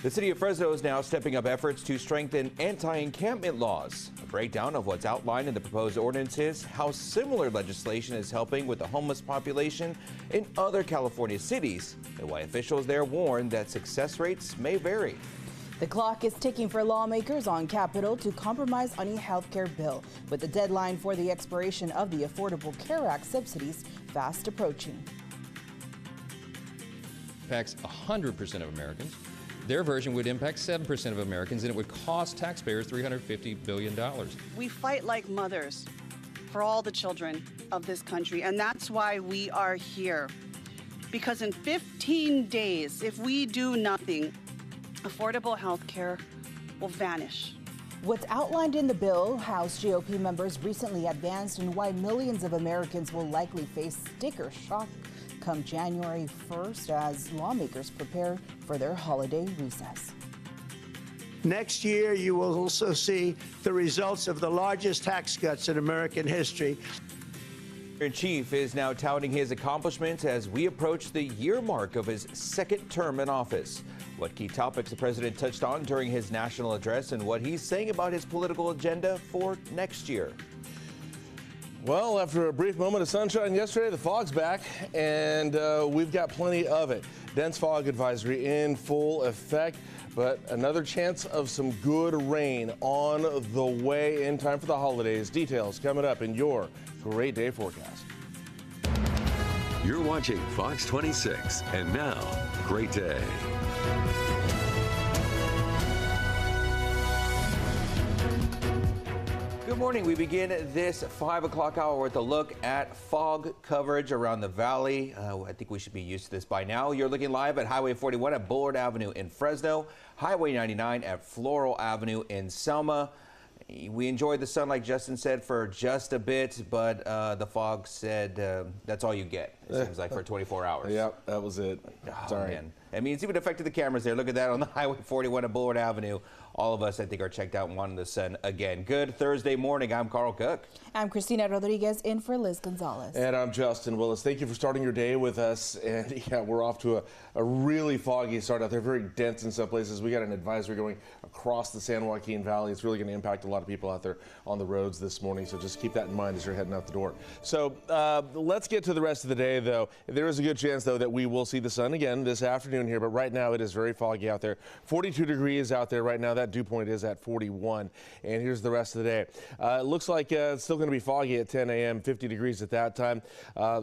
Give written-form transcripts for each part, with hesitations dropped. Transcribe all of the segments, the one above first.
The city of Fresno is now stepping up efforts to strengthen anti-encampment laws. A breakdown of what's outlined in the proposed ordinances, how similar legislation is helping with the homeless population in other California cities, and why officials there warn that success rates may vary. The clock is ticking for lawmakers on Capitol to compromise on a health care bill, with the deadline for the expiration of the Affordable Care Act subsidies fast approaching. Impacts 100% of Americans. Their version would impact 7% of Americans, and it would cost taxpayers $350 billion. We fight like mothers for all the children of this country, and that's why we are here. Because in 15 days, if we do nothing, affordable health care will vanish. What's outlined in the bill, House GOP members recently advanced, and why millions of Americans will likely face sticker shock come January 1st as lawmakers prepare for their holiday recess. Next year, you will also see the results of the largest tax cuts in American history. Chief is now touting his accomplishments as we approach the year mark of his second term in office. What key topics the president touched on during his national address and what he's saying about his political agenda for next year. Well, after a brief moment of sunshine yesterday, the fog's back, and we've got plenty of it. Dense fog advisory in full effect, but another chance of some good rain on the way in time for the holidays. Details coming up in your Great Day forecast. You're watching Fox 26, and now, Great Day. Good morning. We begin this 5 o'clock hour with a look at fog coverage around the valley. I think we should be used to this by now. You're looking live at Highway 41 at Bullard Avenue in Fresno, Highway 99 at Floral Avenue in Selma. We enjoyed the sun, like Justin said, for just a bit, but the fog said that's all you get, it seems like, for 24 hours. Yep, that was it. Oh, Sorry. Man. I mean, it's even affected the cameras there. Look at that on the Highway 41 at Bullard Avenue. All of us, I think, are checked out and wanting the sun again. Good Thursday morning. I'm Carl Cook. I'm Christina Rodriguez, in for Liz Gonzalez. And I'm Justin Willis. Thank you for starting your day with us. And yeah, we're off to a really foggy start out there, very dense in some places. We got an advisory going across the San Joaquin Valley. It's really going to impact a lot of people out there on the roads this morning. So just keep that in mind as you're heading out the door. So let's get to the rest of the day, though. There is a good chance, though, that we will see the sun again this afternoon here. But right now it is very foggy out there. 42 degrees out there right now. That dew point is at 41. And here's the rest of the day. It looks like it's still going to be foggy at 10 a.m., 50 degrees at that time.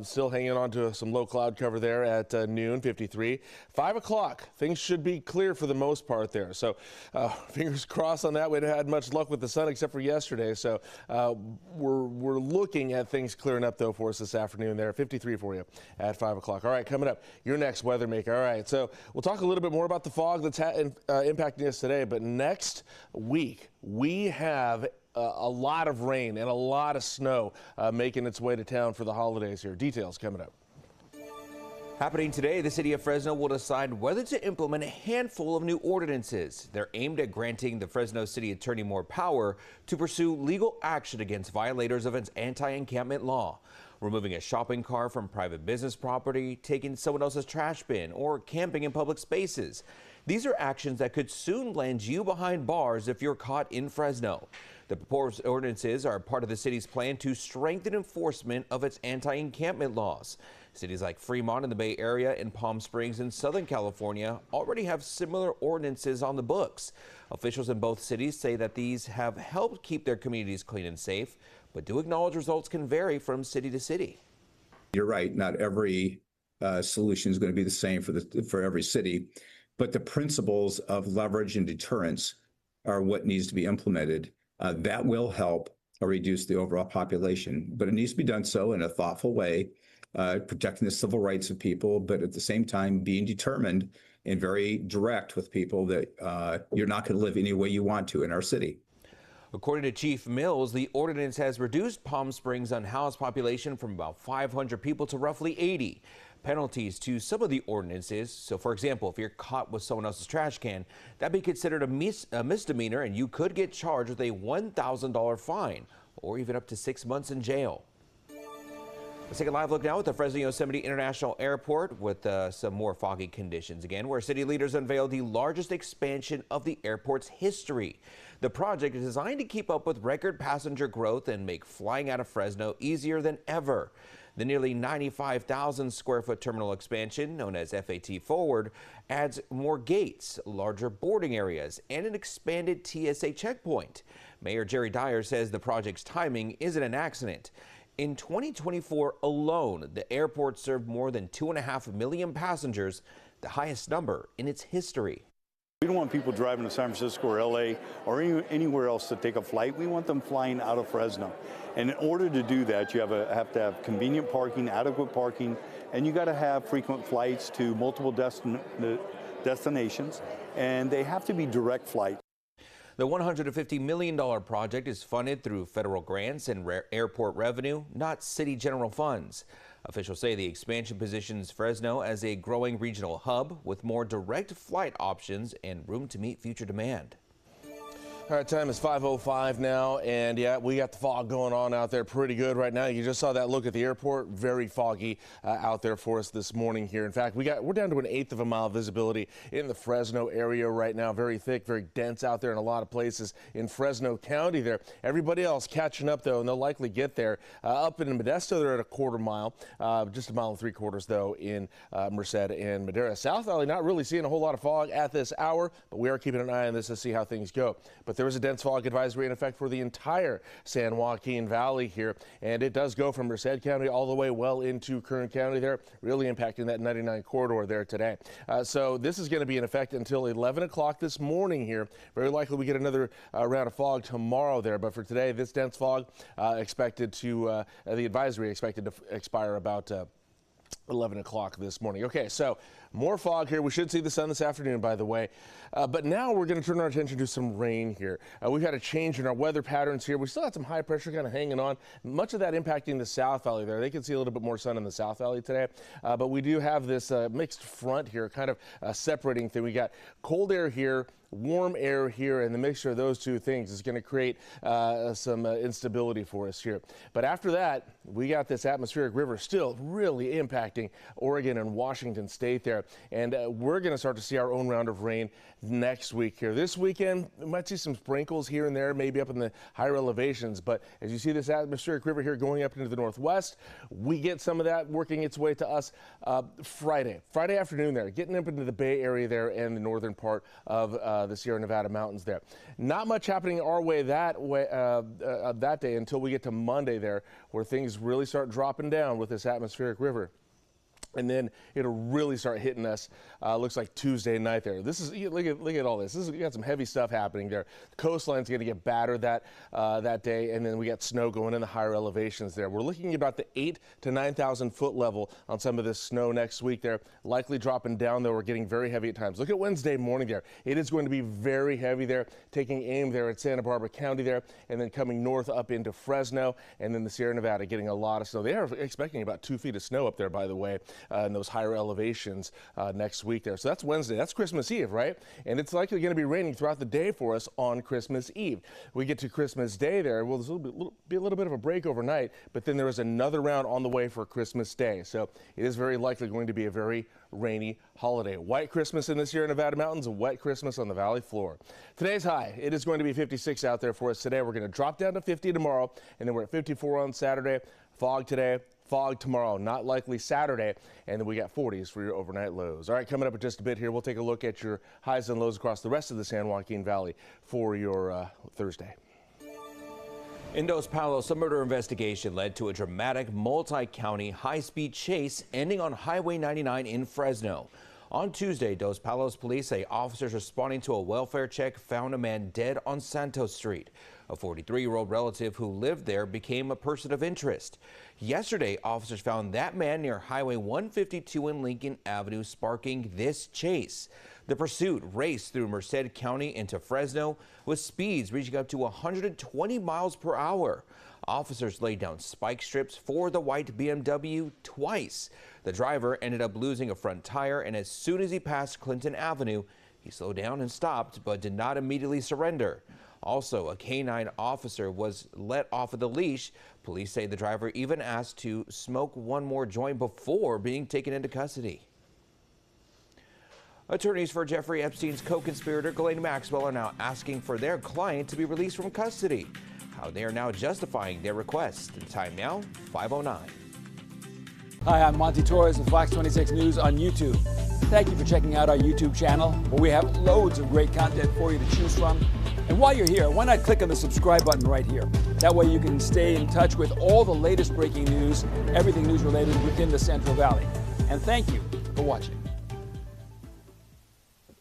Still hanging on to some low cloud cover there at noon, 53. 5 o'clock, things should be clear for the most part there. So fingers crossed on that. We haven't had much luck with the sun except for yesterday. So we're looking at things clearing up, though, for us this afternoon there. 53 for you at 5 o'clock. All right, coming up, your next weather maker. All right, so we'll talk a little bit more about the fog that's impacting us today. But next week, we have a lot of rain and a lot of snow making its way to town for the holidays here. Details coming up. Happening today, the city of Fresno will decide whether to implement a handful of new ordinances. They're aimed at granting the Fresno City Attorney more power to pursue legal action against violators of its anti-encampment law. Removing a shopping cart from private business property, taking someone else's trash bin, or camping in public spaces. These are actions that could soon land you behind bars if you're caught in Fresno. The proposed ordinances are part of the city's plan to strengthen enforcement of its anti-encampment laws. Cities like Fremont in the Bay Area and Palm Springs in Southern California already have similar ordinances on the books. Officials in both cities say that these have helped keep their communities clean and safe, but do acknowledge results can vary from city to city. You're right. Not every solution is going to be the same for every city, but the principles of leverage and deterrence are what needs to be implemented. That will help reduce the overall population, but it needs to be done so in a thoughtful way, protecting the civil rights of people, but at the same time being determined and very direct with people that you're not going to live any way you want to in our city. According to Chief Mills, the ordinance has reduced Palm Springs' unhoused population from about 500 people to roughly 80. Penalties to some of the ordinances. So, for example, if you're caught with someone else's trash can, that'd be considered a misdemeanor, and you could get charged with a $1,000 fine or even up to 6 months in jail. Let's take a live look now at the Fresno Yosemite International Airport with some more foggy conditions again, where city leaders unveiled the largest expansion of the airport's history. The project is designed to keep up with record passenger growth and make flying out of Fresno easier than ever. The nearly 95,000 square foot terminal expansion, known as FAT Forward, adds more gates, larger boarding areas, and an expanded TSA checkpoint. Mayor Jerry Dyer says the project's timing isn't an accident. In 2024 alone, the airport served more than 2.5 million passengers, the highest number in its history. We don't want people driving to San Francisco or LA or anywhere else to take a flight. We want them flying out of Fresno. And in order to do that, you have to have convenient parking, adequate parking, and you got to have frequent flights to multiple destinations, and they have to be direct flights. The $150 million project is funded through federal grants and airport revenue, not city general funds. Officials say the expansion positions Fresno as a growing regional hub with more direct flight options and room to meet future demand. All right, time is 5:05 now, and yeah, we got the fog going on out there pretty good right now. You just saw that look at the airport, very foggy out there for us this morning here. In fact, we're down to 1/8 of a mile visibility in the Fresno area right now. Very thick, very dense out there in a lot of places in Fresno County there. Everybody else catching up though, and they'll likely get there. Up in Modesto, they're at 1/4 mile, just 1.75 miles though in Merced and Madera. South Valley, not really seeing a whole lot of fog at this hour, but we are keeping an eye on this to see how things go. But there is a dense fog advisory in effect for the entire San Joaquin Valley here, and it does go from Merced County all the way well into Kern County there, really impacting that 99 corridor there today. So this is going to be in effect until 11 o'clock this morning here. Very likely we get another round of fog tomorrow there, but for today, this dense fog expected to, the advisory expected to expire about 11 o'clock this morning. Okay, so more fog here. We should see the sun this afternoon, by the way. But now we're going to turn our attention to some rain here. We've had a change in our weather patterns here. We still had some high pressure kind of hanging on. Much of that impacting the South Valley there. They can see a little bit more sun in the South Valley today. But we do have this mixed front here, kind of separating thing. We got cold air here, warm air here, and the mixture of those two things is going to create some instability for us here. But after that, we got this atmospheric river still really impacting Oregon and Washington State there. And we're going to start to see our own round of rain next week here. This weekend, we might see some sprinkles here and there, maybe up in the higher elevations. But as you see this atmospheric river here going up into the northwest, we get some of that working its way to us Friday afternoon there, getting up into the Bay Area there and the northern part of the Sierra Nevada mountains there. Not much happening our way that day until we get to Monday there, where things really start dropping down with this atmospheric river. And then it'll really start hitting us, looks like Tuesday night there. This is, look at all this. We got some heavy stuff happening there. The coastline's going to get battered that day, and then we got snow going in the higher elevations there. We're looking at about the 8,000 to 9,000 foot level on some of this snow next week there. Likely dropping down, though. We're getting very heavy at times. Look at Wednesday morning there. It is going to be very heavy there, taking aim there at Santa Barbara County there, and then coming north up into Fresno, and then the Sierra Nevada getting a lot of snow. They are expecting about 2 feet of snow up there, by the way. In those higher elevations next week there. So that's Wednesday. That's Christmas Eve, right? And it's likely going to be raining throughout the day for us on Christmas Eve. We get to Christmas Day there. Well, there's be a little bit of a break overnight, but then there is another round on the way for Christmas Day. So it is very likely going to be a very rainy holiday. White Christmas in the Sierra Nevada mountains, a wet Christmas on the valley floor. Today's high, it is going to be 56 out there for us today. We're going to drop down to 50 tomorrow, and then we're at 54 on Saturday. Fog today. Fog tomorrow, not likely Saturday, and then we got 40s for your overnight lows. All right, coming up in just a bit here, we'll take a look at your highs and lows across the rest of the San Joaquin Valley for your Thursday. In Dos Palos, a murder investigation led to a dramatic multi-county high-speed chase ending on Highway 99 in Fresno. On Tuesday, Dos Palos police say officers responding to a welfare check found a man dead on Santos Street. A 43-year-old relative who lived there became a person of interest. Yesterday, officers found that man near Highway 152 and Lincoln Avenue, sparking this chase. The pursuit raced through Merced County into Fresno with speeds reaching up to 120 miles per hour. Officers laid down spike strips for the white BMW twice. The driver ended up losing a front tire, and as soon as he passed Clinton Avenue, he slowed down and stopped, but did not immediately surrender. Also, a canine officer was let off of the leash. Police say the driver even asked to smoke one more joint before being taken into custody. Attorneys for Jeffrey Epstein's co-conspirator Ghislaine Maxwell are now asking for their client to be released from custody. How they are now justifying their request. The time now, 5:09. Hi, I'm Monty Torres of Fox 26 News on YouTube. Thank you for checking out our YouTube channel, where we have loads of great content for you to choose from. And while you're here, why not click on the subscribe button right here? That way you can stay in touch with all the latest breaking news, everything news related within the Central Valley. And thank you for watching.